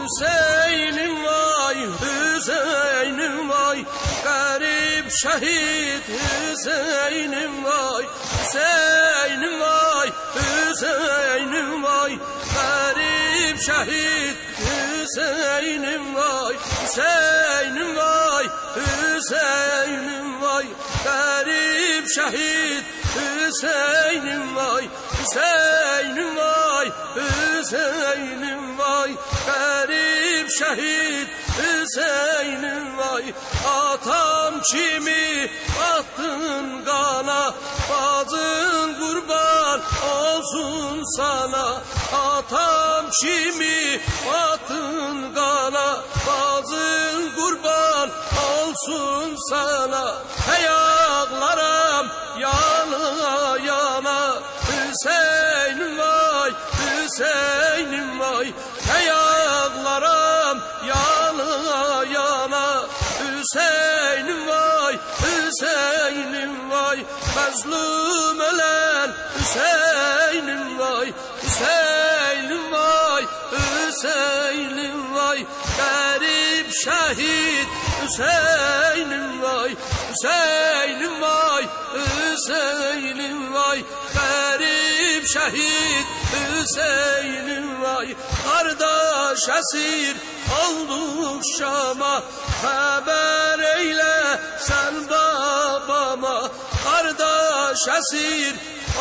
Hüseyin'im vay, Hüseyin'im vay, garip şehit Hüseyin'im vay, Hüseyin'im vay, Hüseyin'im vay, garip şehit Hüseyin'im vay, Hüseyin'im vay, Hüseyin'im vay, garip şehit Hüseyin'im vay, Hüseyin'im vay, Hüseyin'im vay, garip şehit Hüseyin'im vay. Atam kimi attın kana, bacın kurban olsun sana. Atam kimi attın kana, bacın kurban olsun sana. Hey ağlarım yana yana, Hüseyin'im vay, Hüseyin'im vay. Hey ağlarım yana yana, Hüseyin'im vay, Hüseyin'im vay. Mazlum ölen Hüseyin'im vay, Hüseyin'im vay, Hüseyin'im vay. Garip şehit Hüseyin'im vay, Hüseyin'im vay, Hüseyin'im vay. Garip şehit Hüseyin'im vay. Kardeş esir olduk Şam'a, haber eyle sen babama. Kardeş esir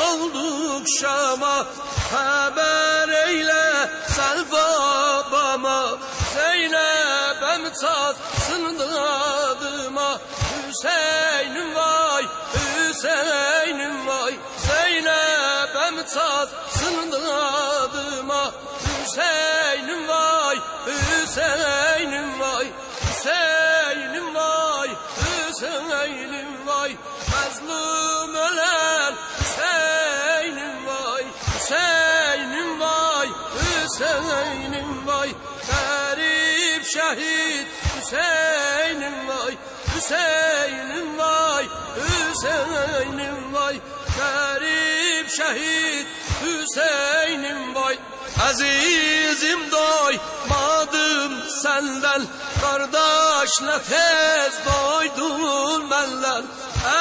olduk Şam'a, haber eyle sen babama. Zeynep'em çatsın adıma, Hüseyin'im vay, Hüseyin'im vay. Zeynep'em çatsın adıma, Hüseyin'im vay, Hüseyin'im vay. Hüseyin'im vay, Hüseyin'im vay. Mazlum ölen Hüseyin'im vay, Hüseyin'im vay, Hüseyin'im vay. Garip şehit Hüseyin'im vay, Hüseyin'im vay, Hüseyin'im vay. Garip şehit Hüseyin'im vay. Azizim doymadım senden, kardeşle tez doydum benden.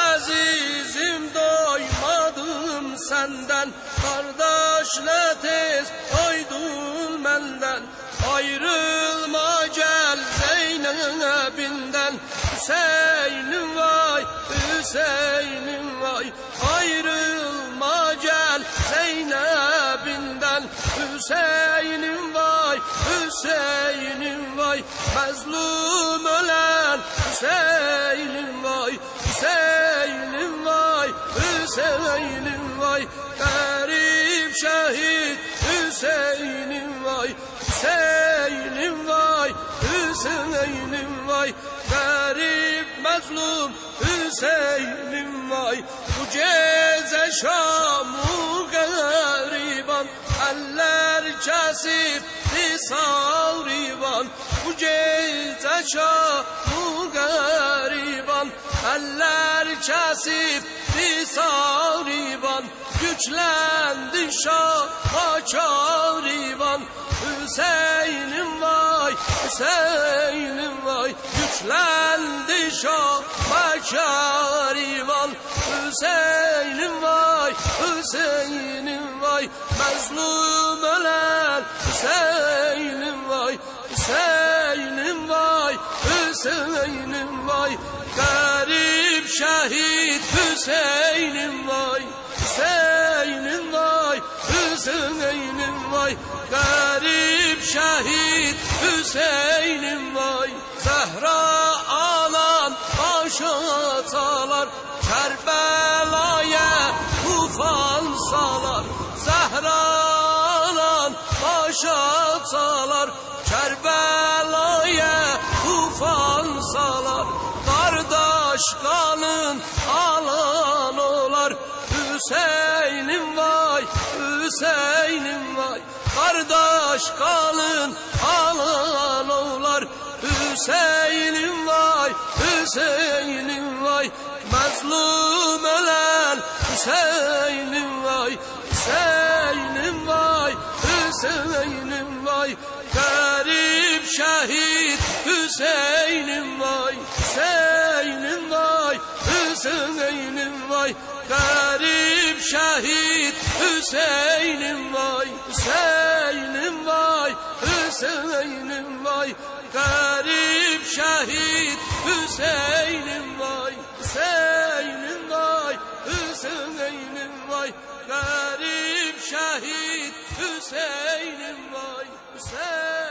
Azizim doymadım senden, kardeşle tez doydum benden. Ayrılma gel Zeynep'inden, Hüseyin'im vay, Hüseyin'im vay. Ayrılma gel Zeynep'inden, Hüseyin'im vay, Hüseyin'im vay. Mazlum ölen Hüseyin'im vay, Hüseyin'im vay, Hüseyin'im vay. Garip şehit Hüseyin'im vay, Hüseyin'im vay, Hüseyin'im vay. Garip mazlum Hüseyin'im vay. Bu gece Şam'u gariban, eller kesip savriban. Bu gece Şam'u gariban, eller kesip savriban. Güçlendi Şam'a kariban, Hüseyin'im vay, Hüseyin'im vay. Güçlendi Şam'a kariban, Hüseyin'im vay, Hüseyin'im vay. Mazlum ölen Hüseyin'im vay, Hüseyin'im vay, Hüseyin'im vay. Garip şehit Hüseyin'im vay, Hüseyin'im vay, Hüseyin'im vay. Garip şehit Hüseyin'im vay. Zehra anan başa çalar, Kerbela'ya tufan salar. Zehra anan başa çalar, Kerbela'ya tufan salar. Kardeş kanın alan olar, Hüseyin'im vay, Hüseyin'im vay. Kardeş kanın alan olar, Hüseyin'im vay, Hüseyin'im vay. Mazlum ölen Hüseyin'im vay, Hüseyin'im vay, Hüseyin'im vay. Garip şehit Hüseyin'im vay, Hüseyin'im vay, Hüseyin'im vay. Garip şehit Hüseyin'im vay, Hüseyin'im vay, Hüseyin'im vay. Garip şehit Hüseyin'im vay, Hüseyin'im vay, Hüseyin'im vay. Garip şehit Hüseyin'im vay, Hüseyin.